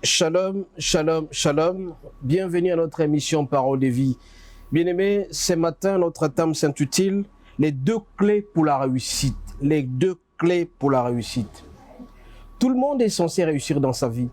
Shalom, shalom, shalom. Bienvenue à notre émission Parole de vie. Bien-aimés, ce matin, notre thème s'intitule « Les deux clés pour la réussite ». Les deux clés pour la réussite. Tout le monde est censé réussir dans sa vie.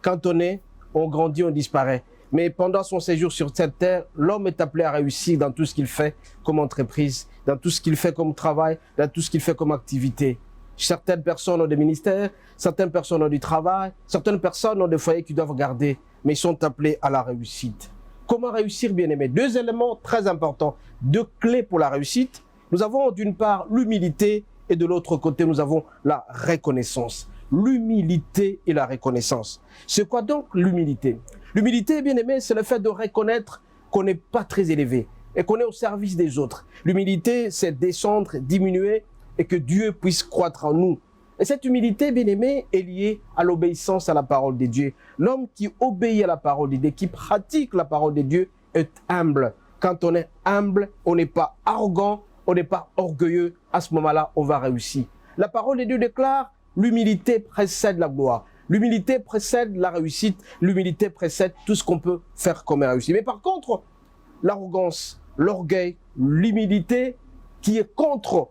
Quand on est, on grandit, on disparaît. Mais pendant son séjour sur cette terre, l'homme est appelé à réussir dans tout ce qu'il fait comme entreprise, dans tout ce qu'il fait comme travail, dans tout ce qu'il fait comme activité. Certaines personnes ont des ministères, certaines personnes ont du travail, certaines personnes ont des foyers qu'ils doivent garder, mais ils sont appelés à la réussite. Comment réussir, bien-aimés? Deux éléments très importants, deux clés pour la réussite. Nous avons d'une part l'humilité et de l'autre côté, nous avons la reconnaissance. L'humilité et la reconnaissance. C'est quoi donc l'humilité? L'humilité, bien-aimés, c'est le fait de reconnaître qu'on n'est pas très élevé et qu'on est au service des autres. L'humilité, c'est descendre, diminuer, et que Dieu puisse croître en nous. Et cette humilité, bien-aimée, est liée à l'obéissance à la parole de Dieu. L'homme qui obéit à la parole de Dieu, qui pratique la parole de Dieu, est humble. Quand on est humble, on n'est pas arrogant, on n'est pas orgueilleux. À ce moment-là, on va réussir. La parole de Dieu déclare, l'humilité précède la gloire. L'humilité précède la réussite. L'humilité précède tout ce qu'on peut faire comme réussite. Mais par contre, l'arrogance, l'orgueil, l'humilité qui est contre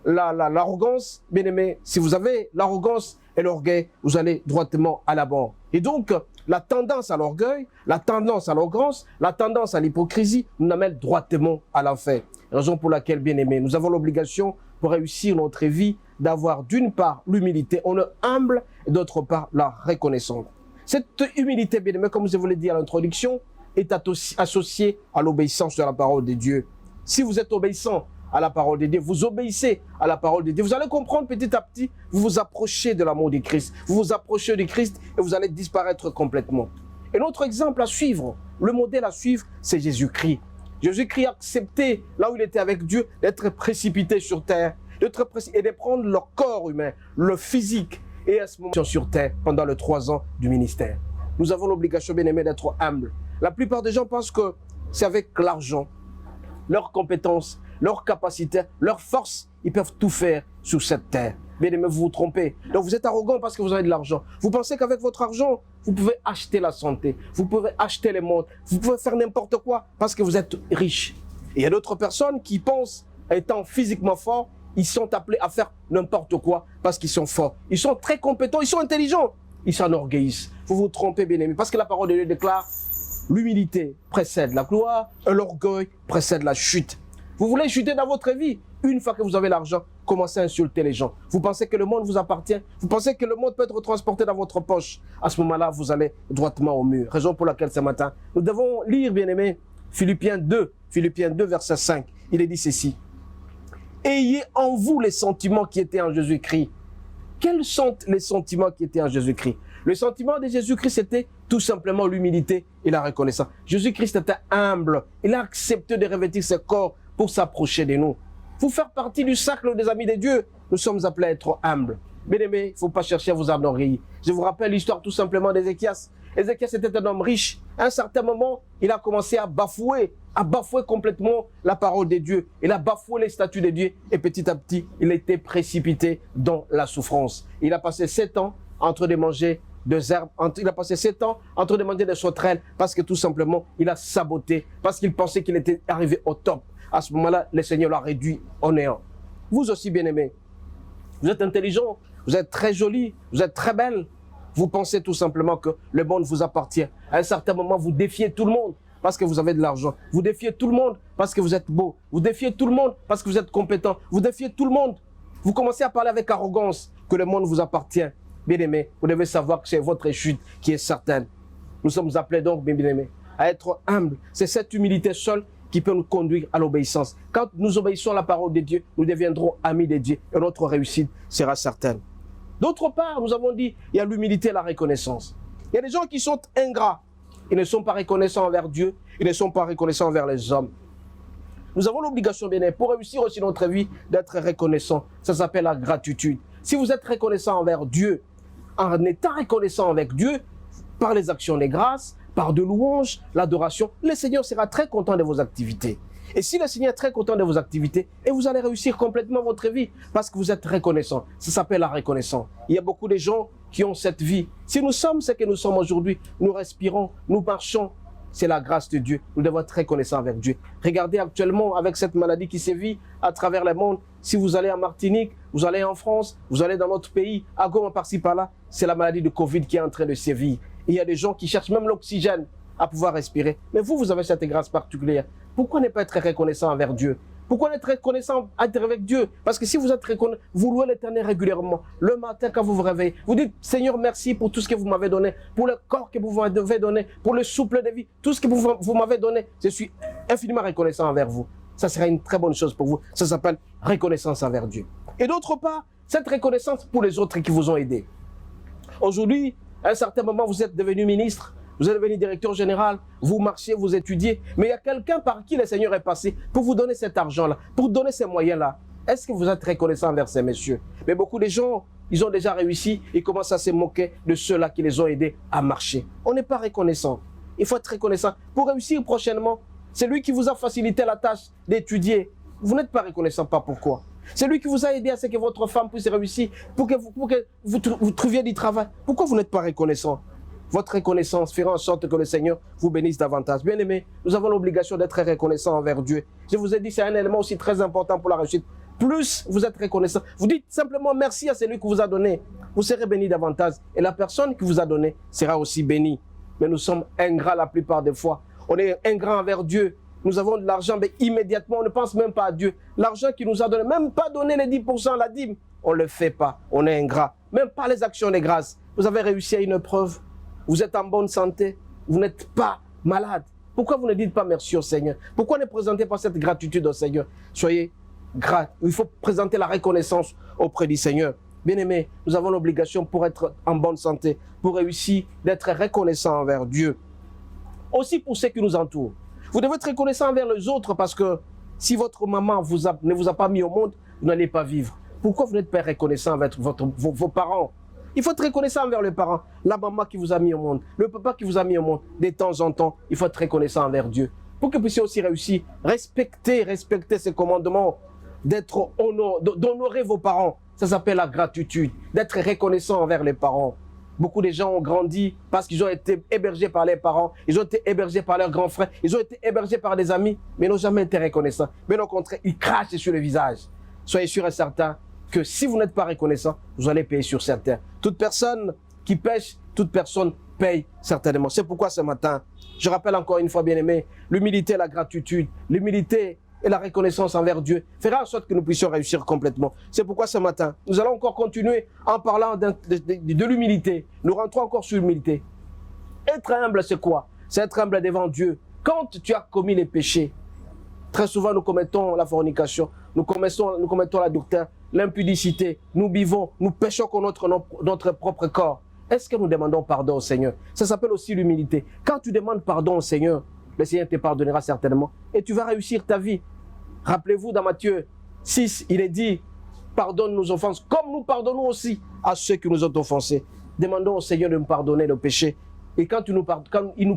l'arrogance, bien aimé, si vous avez l'arrogance et l'orgueil, vous allez droitement à la mort. Et donc, la tendance à l'orgueil, la tendance à l'arrogance, la tendance à l'hypocrisie nous amène droitement à l'enfer. Raison pour laquelle, bien aimé, nous avons l'obligation pour réussir notre vie d'avoir d'une part l'humilité, on est humble, et d'autre part la reconnaissance. Cette humilité, bien aimé, comme je vous l'ai dit à l'introduction, est associée à l'obéissance de la parole de Dieu. Si vous êtes obéissant à la parole de Dieu, vous obéissez à la parole de Dieu, vous allez comprendre petit à petit, vous vous approchez de l'amour de Christ, vous vous approchez de Christ et vous allez disparaître complètement. Et notre exemple à suivre, le modèle à suivre, c'est Jésus-Christ. Jésus-Christ a accepté, là où il était avec Dieu, d'être précipité sur terre, et de prendre leur corps humain, le physique, et à ce moment sur terre pendant les 3 ans du ministère. Nous avons l'obligation, bien aimé, d'être humbles. La plupart des gens pensent que c'est avec l'argent, leurs compétences, leur capacité, leur force, ils peuvent tout faire sur cette terre. Bien aimé, vous vous trompez. Donc vous êtes arrogant parce que vous avez de l'argent. Vous pensez qu'avec votre argent, vous pouvez acheter la santé, vous pouvez acheter le monde, vous pouvez faire n'importe quoi parce que vous êtes riche. Et il y a d'autres personnes qui pensent, étant physiquement forts, ils sont appelés à faire n'importe quoi parce qu'ils sont forts. Ils sont très compétents, ils sont intelligents. Ils s'enorgueillissent. Vous vous trompez, bien aimé, parce que la parole de Dieu déclare l'humilité précède la gloire et l'orgueil précède la chute. Vous voulez chuter dans votre vie. Une fois que vous avez l'argent, commencez à insulter les gens. Vous pensez que le monde vous appartient. Vous pensez que le monde peut être transporté dans votre poche. À ce moment-là, vous allez droitement au mur. Raison pour laquelle ce matin, nous devons lire, bien aimé, Philippiens 2, verset 5. Il est dit ceci. Ayez en vous les sentiments qui étaient en Jésus-Christ. Quels sont les sentiments qui étaient en Jésus-Christ? Le sentiment de Jésus-Christ, c'était tout simplement l'humilité et la reconnaissance. Jésus-Christ était humble. Il a accepté de revêtir ce corps pour s'approcher de nous. Vous faire partie du cercle des amis de Dieu, nous sommes appelés à être humbles. Bien aimé, il ne faut pas chercher à vous enorgueillir. Je vous rappelle l'histoire tout simplement d'Ézéchias. Ézéchias était un homme riche. À un certain moment, il a commencé à bafouer complètement la parole de Dieu. Il a bafoué les statuts de Dieu et petit à petit, il a été précipité dans la souffrance. Il a passé 7 ans en train de manger des herbes, il a passé 7 ans en train de manger des sauterelles parce que tout simplement, il a saboté, parce qu'il pensait qu'il était arrivé au top. À ce moment-là, le Seigneur l'a réduit au néant. Vous aussi, bien-aimés, vous êtes intelligent, vous êtes très joli, vous êtes très belle. Vous pensez tout simplement que le monde vous appartient. À un certain moment, vous défiez tout le monde parce que vous avez de l'argent. Vous défiez tout le monde parce que vous êtes beau. Vous défiez tout le monde parce que vous êtes compétent. Vous défiez tout le monde. Vous commencez à parler avec arrogance que le monde vous appartient. Bien-aimés, vous devez savoir que c'est votre chute qui est certaine. Nous sommes appelés donc, bien-aimés, à être humbles. C'est cette humilité seule qui peut nous conduire à l'obéissance. Quand nous obéissons à la parole de Dieu, nous deviendrons amis de Dieu et notre réussite sera certaine. D'autre part, nous avons dit, il y a l'humilité et la reconnaissance. Il y a des gens qui sont ingrats. Ils ne sont pas reconnaissants envers Dieu, ils ne sont pas reconnaissants envers les hommes. Nous avons l'obligation, bien aimé, pour réussir aussi notre vie, d'être reconnaissant. Ça s'appelle la gratitude. Si vous êtes reconnaissant envers Dieu, en étant reconnaissant avec Dieu, par les actions des grâces, par de louanges, l'adoration, le Seigneur sera très content de vos activités. Et si le Seigneur est très content de vos activités, et vous allez réussir complètement votre vie, parce que vous êtes reconnaissant. Ça s'appelle la reconnaissance. Il y a beaucoup de gens qui ont cette vie. Si nous sommes ce que nous sommes aujourd'hui, nous respirons, nous marchons, c'est la grâce de Dieu. Nous devons être reconnaissants avec Dieu. Regardez actuellement avec cette maladie qui sévit à travers le monde. Si vous allez en Martinique, vous allez en France, vous allez dans notre pays, à Goma par-ci par-là, c'est la maladie de Covid qui est en train de sévir. Et il y a des gens qui cherchent même l'oxygène à pouvoir respirer. Mais vous avez cette grâce particulière. Pourquoi ne pas être reconnaissant envers Dieu? Pourquoi être reconnaissant avec Dieu? Parce que si vous êtes reconnaissant, vous louez l'Éternel régulièrement. Le matin, quand vous vous réveillez, vous dites, Seigneur, merci pour tout ce que vous m'avez donné, pour le corps que vous m'avez donné, pour le souffle de vie, tout ce que vous m'avez donné. Je suis infiniment reconnaissant envers vous. Ça serait une très bonne chose pour vous. Ça s'appelle reconnaissance envers Dieu. Et d'autre part, cette reconnaissance pour les autres qui vous ont aidé. Aujourd'hui, à un certain moment, vous êtes devenu ministre, vous êtes devenu directeur général, vous marchez, vous étudiez, mais il y a quelqu'un par qui le Seigneur est passé pour vous donner cet argent-là, pour donner ces moyens-là. Est-ce que vous êtes reconnaissant envers ces messieurs? Mais beaucoup de gens, ils ont déjà réussi, ils commencent à se moquer de ceux-là qui les ont aidés à marcher. On n'est pas reconnaissant. Il faut être reconnaissant. Pour réussir prochainement, c'est lui qui vous a facilité la tâche d'étudier. Vous n'êtes pas reconnaissant, pas pourquoi. C'est lui qui vous a aidé à ce que votre femme puisse réussir, pour que vous trouviez du travail. Pourquoi vous n'êtes pas reconnaissant? Votre reconnaissance fera en sorte que le Seigneur vous bénisse davantage. Bien aimés, nous avons l'obligation d'être reconnaissants envers Dieu. Je vous ai dit, c'est un élément aussi très important pour la réussite. Plus vous êtes reconnaissant, vous dites simplement merci à celui qui vous a donné. Vous serez béni davantage. Et la personne qui vous a donné sera aussi bénie. Mais nous sommes ingrats la plupart des fois. On est ingrats envers Dieu. Nous avons de l'argent, mais immédiatement, on ne pense même pas à Dieu. L'argent qu'il nous a donné, même pas donné les 10%, la dîme, on ne le fait pas. On est ingrat. Même pas les actions de grâce. Vous avez réussi à une preuve. Vous êtes en bonne santé. Vous n'êtes pas malade. Pourquoi vous ne dites pas merci au Seigneur? Pourquoi ne présentez pas cette gratitude au Seigneur? Soyez grat. Il faut présenter la reconnaissance auprès du Seigneur. Bien-aimés, nous avons l'obligation pour être en bonne santé, pour réussir, d'être reconnaissant envers Dieu. Aussi pour ceux qui nous entourent. Vous devez être reconnaissant envers les autres parce que si votre maman ne vous a pas mis au monde, vous n'allez pas vivre. Pourquoi vous n'êtes pas reconnaissant avec vos parents? Il faut être reconnaissant envers les parents. La maman qui vous a mis au monde, le papa qui vous a mis au monde, de temps en temps, il faut être reconnaissant envers Dieu. Pour que vous puissiez aussi réussir, respecter ces commandements, d'honorer vos parents. Ça s'appelle la gratitude, d'être reconnaissant envers les parents. Beaucoup de gens ont grandi parce qu'ils ont été hébergés par les parents, ils ont été hébergés par leurs grands frères, ils ont été hébergés par des amis, mais n'ont jamais été reconnaissants. Mais au contraire, ils crachent sur le visage. Soyez sûr et certain que si vous n'êtes pas reconnaissant, vous allez payer sur certains. Toute personne qui pêche, toute personne paye certainement. C'est pourquoi ce matin, je rappelle encore une fois, bien aimé, l'humilité et la gratitude, l'humilité et la reconnaissance envers Dieu fera en sorte que nous puissions réussir complètement. C'est pourquoi ce matin, nous allons encore continuer en parlant de l'humilité. Nous rentrons encore sur l'humilité. Être humble, c'est quoi? C'est être humble devant Dieu. Quand tu as commis les péchés, très souvent nous commettons la fornication, nous commettons l'adultère, l'impudicité, nous vivons, nous péchons contre notre propre corps. Est-ce que nous demandons pardon au Seigneur? Ça s'appelle aussi l'humilité. Quand tu demandes pardon au Seigneur, le Seigneur te pardonnera certainement et tu vas réussir ta vie. Rappelez-vous dans Matthieu 6, il est dit, pardonne nos offenses comme nous pardonnons aussi à ceux qui nous ont offensés. Demandons au Seigneur de nous pardonner nos péchés. Et quand il nous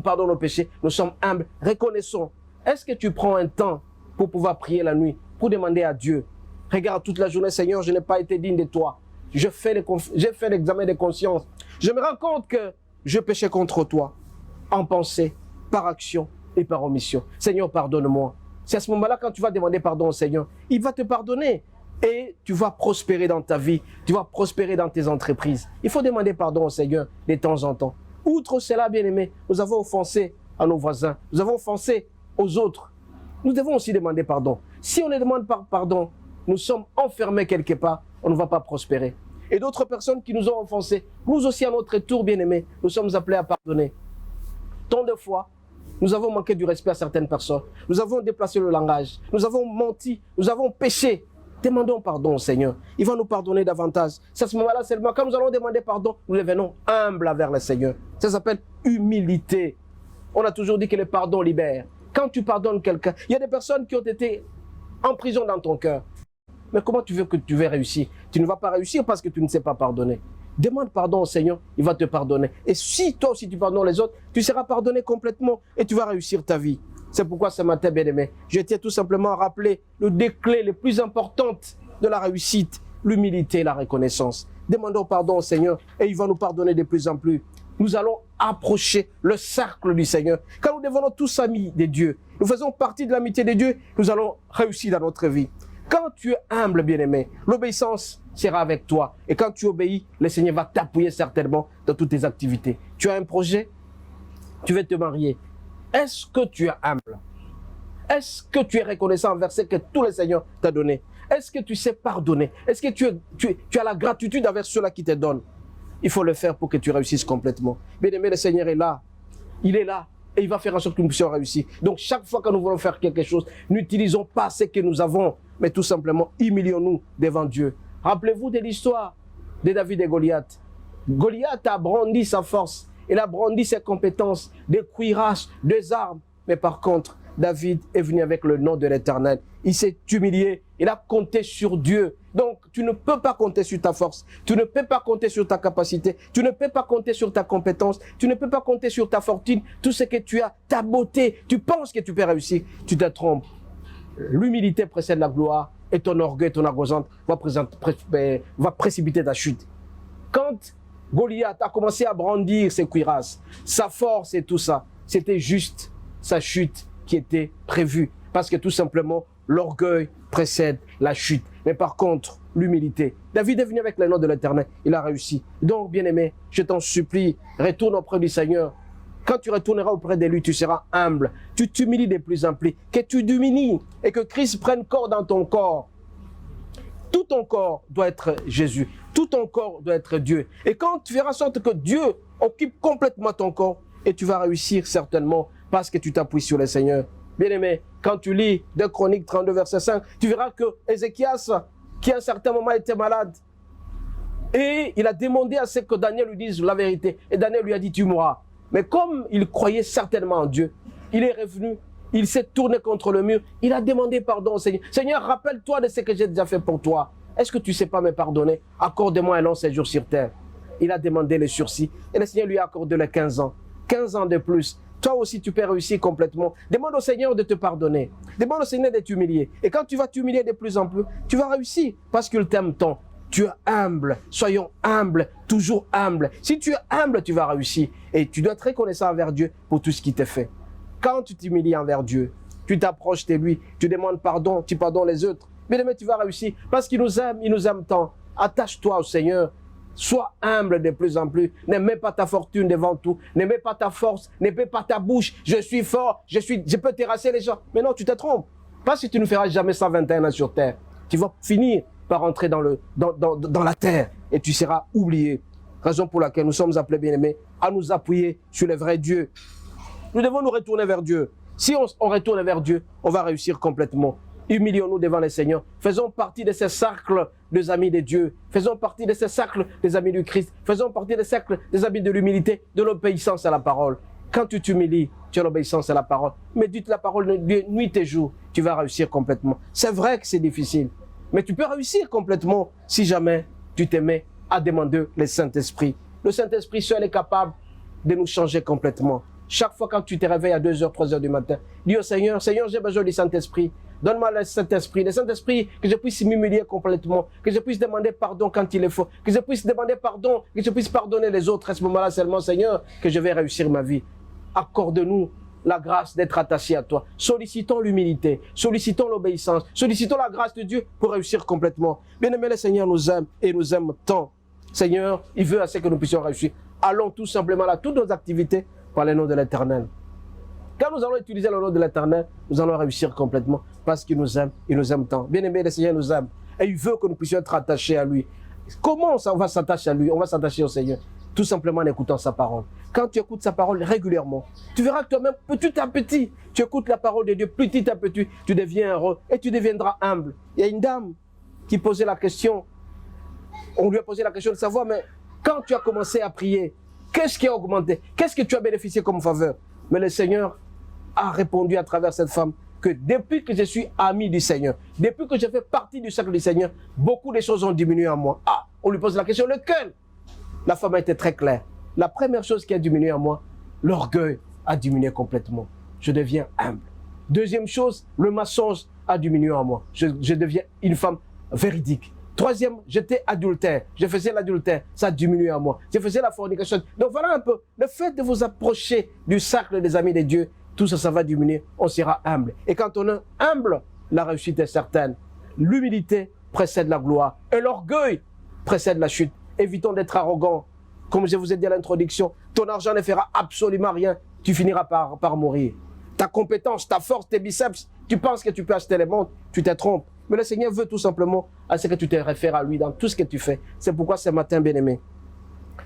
pardonne nos péchés, nous sommes humbles, reconnaissons. Est-ce que tu prends un temps pour pouvoir prier la nuit, pour demander à Dieu? Regarde, toute la journée, Seigneur, je n'ai pas été digne de toi. J'ai fait l'examen de conscience. Je me rends compte que je péchais contre toi, en pensée, par action et par omission. Seigneur, pardonne-moi. C'est à ce moment-là, quand tu vas demander pardon au Seigneur, il va te pardonner. Et tu vas prospérer dans ta vie, tu vas prospérer dans tes entreprises. Il faut demander pardon au Seigneur de temps en temps. Outre cela, bien-aimés, nous avons offensé à nos voisins, nous avons offensé aux autres. Nous devons aussi demander pardon. Si on ne demande pas pardon, nous sommes enfermés quelque part, on ne va pas prospérer. Et d'autres personnes qui nous ont offensés, nous aussi à notre tour, bien-aimés, nous sommes appelés à pardonner. Tant de fois, nous avons manqué du respect à certaines personnes. Nous avons déplacé le langage. Nous avons menti. Nous avons péché. Demandons pardon au Seigneur. Il va nous pardonner davantage. C'est à ce moment-là seulement, quand nous allons demander pardon, nous devenons humbles vers le Seigneur. Ça s'appelle humilité. On a toujours dit que le pardon libère. Quand tu pardonnes quelqu'un, il y a des personnes qui ont été en prison dans ton cœur. Mais comment tu veux que tu vas réussir? Tu ne vas pas réussir parce que tu ne sais pas pardonner. Demande pardon au Seigneur, il va te pardonner. Et si toi aussi tu pardonnes les autres, tu seras pardonné complètement et tu vas réussir ta vie. C'est pourquoi ce matin, bien-aimé, je tiens tout simplement à rappeler les clés les plus importantes de la réussite. l'humilité et la reconnaissance. Demandons pardon au Seigneur et il va nous pardonner de plus en plus. Nous allons approcher le cercle du Seigneur. Quand nous devenons tous amis de Dieu, nous faisons partie de l'amitié de Dieu, nous allons réussir dans notre vie. Quand tu es humble, bien-aimé, l'obéissance sera avec toi. Et quand tu obéis, le Seigneur va t'appuyer certainement dans toutes tes activités. Tu as un projet, tu veux te marier. Est-ce que tu es humble? Est-ce que tu es reconnaissant envers ce que tout le Seigneur t'a donné? Est-ce que tu sais pardonner? Est-ce que tu as la gratitude envers ceux-là qui te donnent? Il faut le faire pour que tu réussisses complètement. Bien-aimé, le Seigneur est là. Il est là. Et il va faire en sorte que nous puissions réussir. Donc, chaque fois que nous voulons faire quelque chose, n'utilisons pas ce que nous avons, mais tout simplement, humilions-nous devant Dieu. Rappelez-vous de l'histoire de David et Goliath. Goliath a brandi sa force. Il a brandi ses compétences, des cuirasses, des armes. Mais par contre, David est venu avec le nom de l'Éternel. Il s'est humilié. Il a compté sur Dieu. Donc, tu ne peux pas compter sur ta force. Tu ne peux pas compter sur ta capacité. Tu ne peux pas compter sur ta compétence. Tu ne peux pas compter sur ta fortune. Tout ce que tu as, ta beauté. Tu penses que tu peux réussir. Tu te trompes. L'humilité précède la gloire et ton orgueil, ton arrogance va précipiter ta chute. Quand Goliath a commencé à brandir ses cuirasses, sa force et tout ça, c'était juste sa chute qui était prévue. Parce que tout simplement, l'orgueil précède la chute. Mais par contre, l'humilité. David est venu avec le nom de l'Éternel. Il a réussi. Donc, bien-aimé, je t'en supplie, retourne auprès du Seigneur. Quand tu retourneras auprès de lui, tu seras humble. Tu t'humilies de plus en plus. Que tu t'humilies et que Christ prenne corps dans ton corps. Tout ton corps doit être Jésus. Tout ton corps doit être Dieu. Et quand tu feras en sorte que Dieu occupe complètement ton corps, et tu vas réussir certainement parce que tu t'appuies sur le Seigneur. Bien-aimé, quand tu lis 2 Chroniques 32, verset 5, tu verras que Ézéchias, qui à un certain moment était malade, et il a demandé à ce que Daniel lui dise la vérité. Et Daniel lui a dit, tu mourras. Mais comme il croyait certainement en Dieu, il est revenu, il s'est tourné contre le mur, il a demandé pardon au Seigneur. Seigneur, rappelle-toi de ce que j'ai déjà fait pour toi. Est-ce que tu ne sais pas me pardonner? Accorde-moi un long séjour sur terre. Il a demandé le sursis et le Seigneur lui a accordé les 15 ans. 15 ans de plus. Toi aussi, tu peux réussir complètement. Demande au Seigneur de te pardonner. Demande au Seigneur de t'humilier. Et quand tu vas t'humilier de plus en plus, tu vas réussir parce qu'il t'aime tant. Tu es humble. Soyons humbles, toujours humbles. Si tu es humble, tu vas réussir. Et tu dois être reconnaissant envers Dieu pour tout ce qu'il t'a fait. Quand tu t'humilies envers Dieu, tu t'approches de lui, tu demandes pardon, tu pardonnes les autres. Bien aimé, tu vas réussir parce qu'il nous aime tant. Attache-toi au Seigneur. Sois humble de plus en plus. Ne mets pas ta fortune devant tout. Ne mets pas ta force. Ne mets pas ta bouche. Je suis fort. Je peux terrasser les gens. Mais non, tu te trompes. Parce que tu ne feras jamais 121 ans sur terre. Tu vas finir par entrer dans la terre et tu seras oublié. Raison pour laquelle nous sommes appelés, bien-aimés, à nous appuyer sur le vrai Dieu. Nous devons nous retourner vers Dieu. Si on retourne vers Dieu, on va réussir complètement. Humilions-nous devant le Seigneur. Faisons partie de ces cercles des amis de Dieu. Faisons partie de ces cercles des amis du Christ. Faisons partie des cercles des amis de l'humilité, de l'obéissance à la parole. Quand tu t'humilies, tu as l'obéissance à la parole. Médite la parole nuit et jour. Tu vas réussir complètement. C'est vrai que c'est difficile. Mais tu peux réussir complètement si jamais tu te mets à demander le Saint-Esprit. Le Saint-Esprit seul est capable de nous changer complètement. Chaque fois quand tu te réveilles à 2h, 3h du matin, dis au Seigneur, Seigneur, j'ai besoin du Saint-Esprit. Donne-moi le Saint-Esprit, que je puisse m'humilier complètement, que je puisse demander pardon quand il est faut, que je puisse demander pardon, que je puisse pardonner les autres. À ce moment-là seulement, Seigneur, que je vais réussir ma vie. Accorde-nous la grâce d'être attaché à toi. Sollicitons l'humilité, sollicitons l'obéissance, sollicitons la grâce de Dieu pour réussir complètement. Bien-aimé, le Seigneur nous aime et nous aime tant. Seigneur, il veut assez que nous puissions réussir. Allons tout simplement à toutes nos activités par le nom de l'Éternel. Quand nous allons utiliser le nom de l'Éternel, nous allons réussir complètement parce qu'il nous aime tant. Bien-aimé, le Seigneur nous aime et il veut que nous puissions être attachés à lui. Comment on va s'attacher à lui? On va s'attacher au Seigneur. Tout simplement en écoutant sa parole. Quand tu écoutes sa parole régulièrement, tu verras que toi-même, petit à petit, tu écoutes la parole de Dieu, petit à petit, tu deviens heureux et tu deviendras humble. Il y a une dame qui posait la question, on lui a posé la question de savoir, mais quand tu as commencé à prier, qu'est-ce qui a augmenté? Qu'est-ce que tu as bénéficié comme faveur? Mais le Seigneur a répondu à travers cette femme que depuis que je suis ami du Seigneur, depuis que je fais partie du cercle du Seigneur, beaucoup de choses ont diminué en moi. Ah, on lui pose la question, lequel? La femme a été très claire. La première chose qui a diminué en moi, l'orgueil a diminué complètement. Je deviens humble. Deuxième chose, le mensonge a diminué en moi. Je deviens une femme véridique. Troisième, j'étais adultère. Je faisais l'adultère, ça diminue à moi. Je faisais la fornication. Donc voilà un peu, le fait de vous approcher du cercle des amis de Dieu, tout ça, ça va diminuer. On sera humble. Et quand on est humble, la réussite est certaine. L'humilité précède la gloire. Et l'orgueil précède la chute. Évitons d'être arrogants. Comme je vous ai dit à l'introduction, ton argent ne fera absolument rien. Tu finiras par mourir. Ta compétence, ta force, tes biceps, tu penses que tu peux acheter les mondes, tu te trompes. Mais le Seigneur veut tout simplement à ce que tu te réfères à lui dans tout ce que tu fais. C'est pourquoi ce matin, bien-aimé,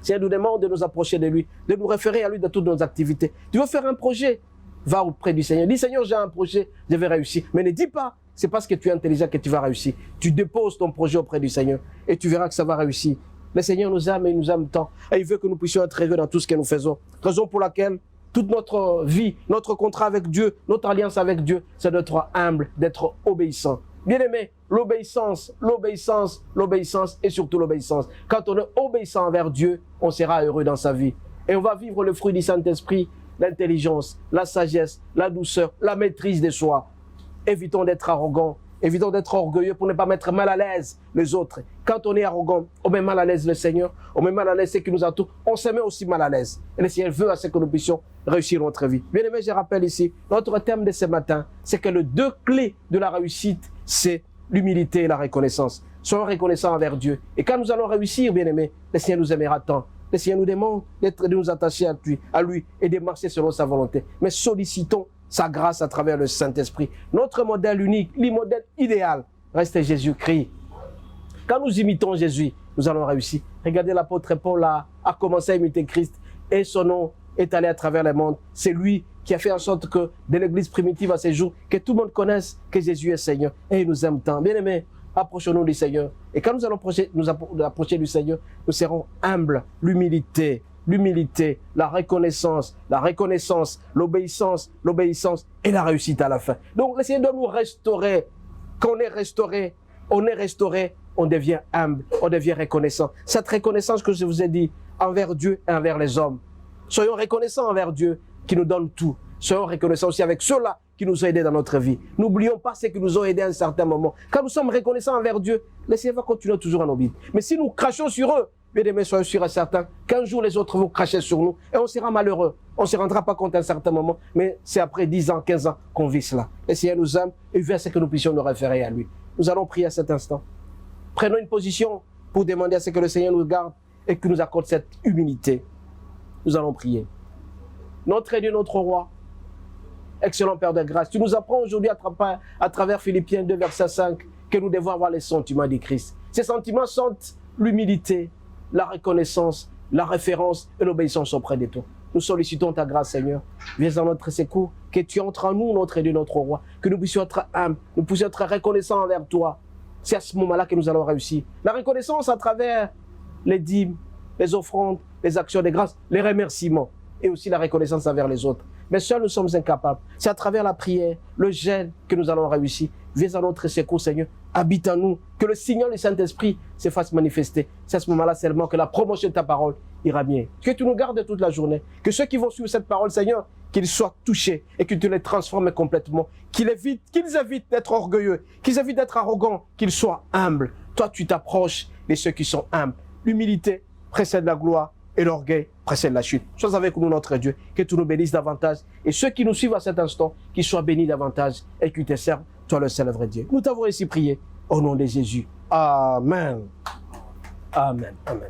Seigneur nous demande de nous approcher de lui, de nous référer à lui dans toutes nos activités. Tu veux faire un projet, va auprès du Seigneur. Dis, Seigneur, j'ai un projet, je vais réussir. Mais ne dis pas, c'est parce que tu es intelligent que tu vas réussir. Tu déposes ton projet auprès du Seigneur et tu verras que ça va réussir. Le Seigneur nous aime et il nous aime tant. Et il veut que nous puissions être heureux dans tout ce que nous faisons. Raison pour laquelle toute notre vie, notre contrat avec Dieu, notre alliance avec Dieu, c'est d'être humble, d'être obéissant. Bien-aimé, l'obéissance, l'obéissance, l'obéissance et surtout l'obéissance. Quand on est obéissant envers Dieu, on sera heureux dans sa vie. Et on va vivre le fruit du Saint-Esprit, l'intelligence, la sagesse, la douceur, la maîtrise de soi. Évitons d'être arrogants, évitons d'être orgueilleux pour ne pas mettre mal à l'aise les autres. Quand on est arrogant, on met mal à l'aise le Seigneur, on met mal à l'aise ceux qui nous entourent, on se met aussi mal à l'aise. Et le Seigneur veut à ce que nous puissions réussir notre vie. Bien aimé, je rappelle ici, notre thème de ce matin, c'est que les deux clés de la réussite, c'est l'humilité et la reconnaissance. Soyons reconnaissants envers Dieu. Et quand nous allons réussir, bien aimé, le Seigneur nous aimera tant. Le Seigneur nous demande de nous attacher à lui et de marcher selon sa volonté. Mais sollicitons sa grâce à travers le Saint-Esprit. Notre modèle unique, le modèle idéal, reste Jésus-Christ. Quand nous imitons Jésus, nous allons réussir. Regardez, l'apôtre Paul a commencé à imiter Christ et son nom est allé à travers le monde. C'est lui qui a fait en sorte que de l'église primitive à ces jours, que tout le monde connaisse que Jésus est Seigneur et il nous aime tant. Bien aimés, approchons-nous du Seigneur. Et quand nous allons nous approcher du Seigneur, nous serons humbles. L'humilité, la reconnaissance, l'obéissance et la réussite à la fin. Donc le Seigneur doit nous restaurer. Quand on est restauré, on devient humble, on devient reconnaissant. Cette reconnaissance que je vous ai dit envers Dieu et envers les hommes. Soyons reconnaissants envers Dieu qui nous donne tout. Soyons reconnaissants aussi avec ceux-là qui nous ont aidés dans notre vie. N'oublions pas ceux qui nous ont aidés à un certain moment. Quand nous sommes reconnaissants envers Dieu, le Seigneur va continuer toujours à nous guider. Mais si nous crachons sur eux, bien aimés, soyons sûrs et certains qu'un jour les autres vont cracher sur nous et on sera malheureux. On ne se rendra pas compte à un certain moment, mais c'est après 10 ans, 15 ans qu'on vit cela. Le Seigneur nous aime et veut à ce que nous puissions nous référer à lui. Nous allons prier à cet instant. Prenons une position pour demander à ce que le Seigneur nous garde et qu'il nous accorde cette humilité. Nous allons prier. Notre Dieu, notre roi, excellent Père de grâce, tu nous apprends aujourd'hui à travers Philippiens 2, verset 5, que nous devons avoir les sentiments de Christ. Ces sentiments sont l'humilité, la reconnaissance, la référence et l'obéissance auprès de toi. Nous sollicitons ta grâce, Seigneur. Viens à notre secours, que tu entres en nous, notre Dieu, notre roi, que nous puissions être humbles, nous puissions être reconnaissants envers toi. C'est à ce moment-là que nous allons réussir. La reconnaissance à travers les dîmes, les offrandes, les actions de grâce, les remerciements et aussi la reconnaissance envers les autres. Mais seuls nous sommes incapables. C'est à travers la prière, le jeûne que nous allons réussir. Viens à notre secours, Seigneur. Habite en nous. Que le signal du Saint-Esprit se fasse manifester. C'est à ce moment-là seulement que la promotion de ta parole ira bien. Que tu nous gardes toute la journée. Que ceux qui vont suivre cette parole, Seigneur, qu'ils soient touchés et que tu les transformes complètement. Qu'ils évitent d'être orgueilleux, qu'ils évitent d'être arrogants, qu'ils soient humbles. Toi, tu t'approches de ceux qui sont humbles. L'humilité précède la gloire et l'orgueil précède la chute. Sois avec nous, notre Dieu, que tu nous bénisses davantage. Et ceux qui nous suivent à cet instant, qu'ils soient bénis davantage et qu'ils te servent, toi le seul vrai Dieu. Nous t'avons ici prié au nom de Jésus. Amen. Amen. Amen.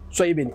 Soyez bénis.